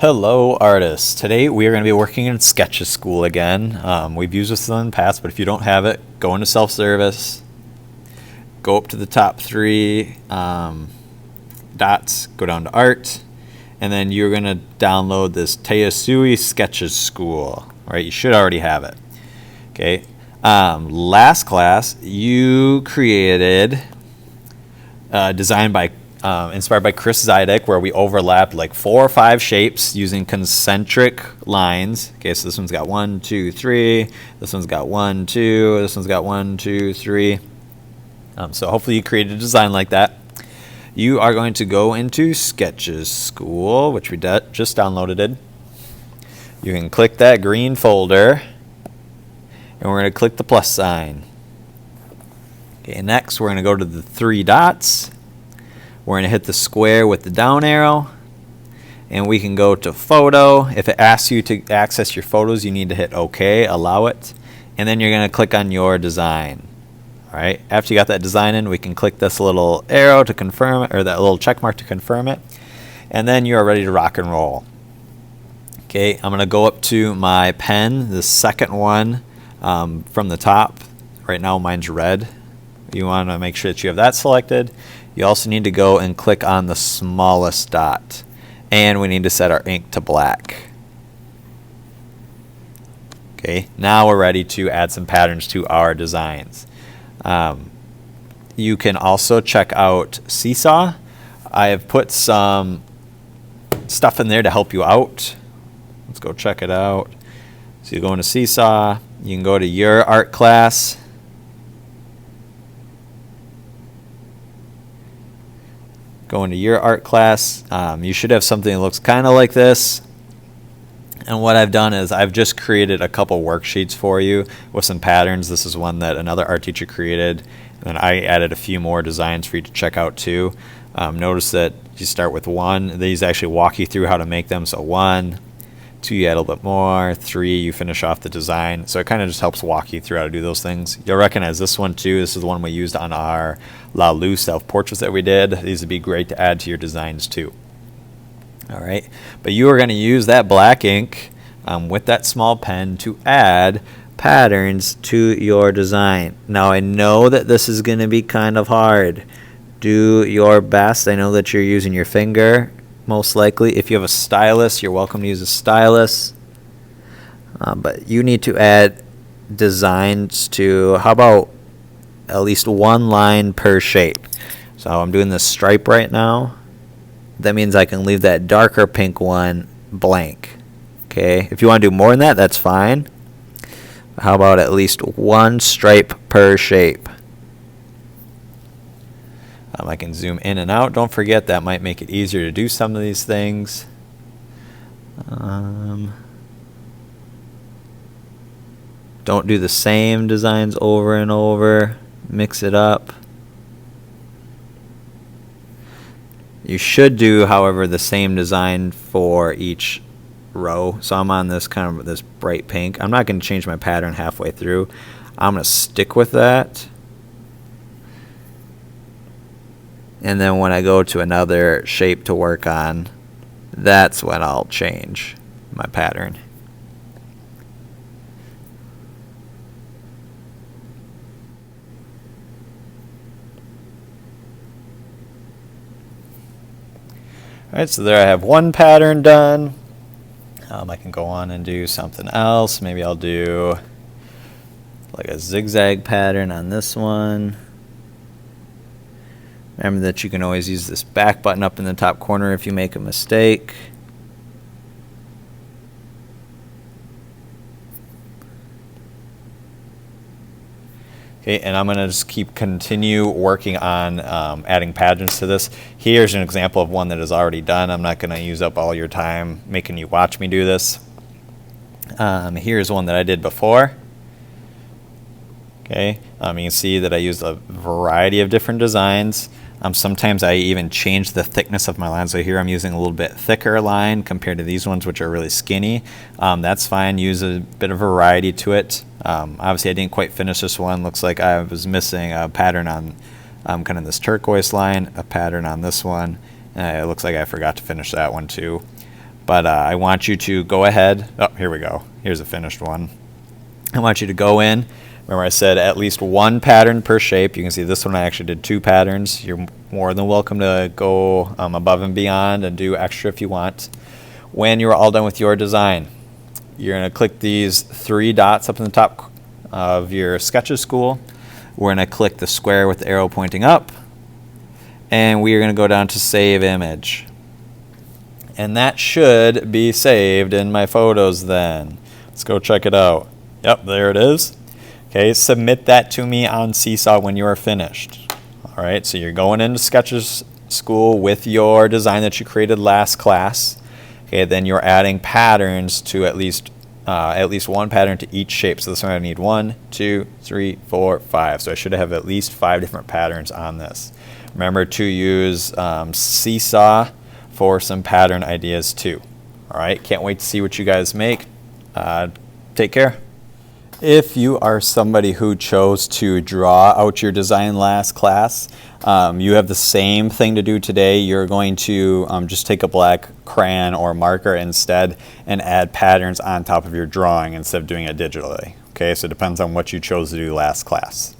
Hello artists. Today we are going to be working in Sketches School again. We've used this in the past, but if you don't have it, go into self-service, go up to the top three dots, go down to art, and then you're going to download this Teosui Sketches School. All right, you should already have it. Okay. Last class you created inspired by Chris Zidek, where we overlapped like 4 or 5 shapes using concentric lines. Okay, so this one's got 1, 2, 3. This one's got 1, 2. This one's got 1, 2, 3. So hopefully you created a design like that. You are going to go into Sketches School, which we just downloaded it. You can click that green folder, and we're going to click the plus sign. Okay, next we're going to go to the 3 dots. We're going to hit the square with the down arrow, and we can go to photo. If it asks you to access your photos, you need to hit OK, allow it, and then you're going to click on your design. All right. After you got that design in, we can click this little arrow to confirm it, or that little check mark to confirm it, and then you are ready to rock and roll. Okay, I'm going to go up to my pen, the second one from the top. Right now mine's red. You want to make sure that you have that selected. You also need to go and click on the smallest dot, and we need to set our ink to black. Okay, now we're ready to add some patterns to our designs. You can also check out Seesaw. I have put some stuff in there to help you out. Let's go check it out. So you go into Seesaw, you can go to your art class. Go into your art class. You should have something that looks kind of like this. And what I've done is I've just created a couple worksheets for you with some patterns. This is one that another art teacher created, and I added a few more designs for you to check out too. Notice that you start with 1. These actually walk you through how to make them. So 1, 2, you add a little bit more. 3, you finish off the design. So it kind of just helps walk you through how to do those things. You'll recognize this one too. This is the one we used on our La Lu self-portraits that we did. These would be great to add to your designs too. All right, but you are going to use that black ink with that small pen to add patterns to your design. Now I know that this is going to be kind of hard. Do your best. I know that you're using your finger most likely. If you have a stylus, you're welcome to use a stylus. But you need to add designs to, how about at least 1 line per shape. So I'm doing this stripe right now. That means I can leave that darker pink one blank. Okay, if you want to do more than that, that's fine. How about at least 1 stripe per shape? I can zoom in and out. Don't forget, that might make it easier to do some of these things. Don't do the same designs over and over. Mix it up. You should do, however, the same design for each row. So I'm on this kind of this bright pink. I'm not going to change my pattern halfway through. I'm going to stick with that. And then when I go to another shape to work on, that's when I'll change my pattern. Alright, so there I have 1 pattern done. I can go on and do something else. Maybe I'll do like a zigzag pattern on this one. Remember that you can always use this back button up in the top corner if you make a mistake. Okay, and I'm going to just continue working on adding patterns to this. Here's an example of one that is already done. I'm not going to use up all your time making you watch me do this. Here's one that I did before. Okay, you can see that I used a variety of different designs. Sometimes I even change the thickness of my line. So here I'm using a little bit thicker line compared to these ones, which are really skinny. That's fine. Use a bit of variety to it. Obviously, I didn't quite finish this one. Looks like I was missing a pattern on kind of this turquoise line, a pattern on this one. It looks like I forgot to finish that one too. But I want you to go ahead. Oh, here we go. Here's a finished one. I want you to go in. Remember I said at least one pattern per shape. You can see this one I actually did 2 patterns. You're more than welcome to go above and beyond and do extra if you want. When you're all done with your design, you're going to click these 3 dots up in the top of your Sketches School. We're going to click the square with the arrow pointing up, and we are going to go down to Save Image. And that should be saved in my photos then. Let's go check it out. Yep, there it is. Okay, submit that to me on Seesaw when you are finished. All right, so you're going into Sketches School with your design that you created last class. Okay, then you're adding patterns to at least one pattern to each shape. So this one I need 1, 2, 3, 4, 5. So I should have at least 5 different patterns on this. Remember to use Seesaw for some pattern ideas too. All right, can't wait to see what you guys make. Take care. If you are somebody who chose to draw out your design last class, you have the same thing to do today. You're going to just take a black crayon or marker instead and add patterns on top of your drawing instead of doing it digitally. Okay, so it depends on what you chose to do last class.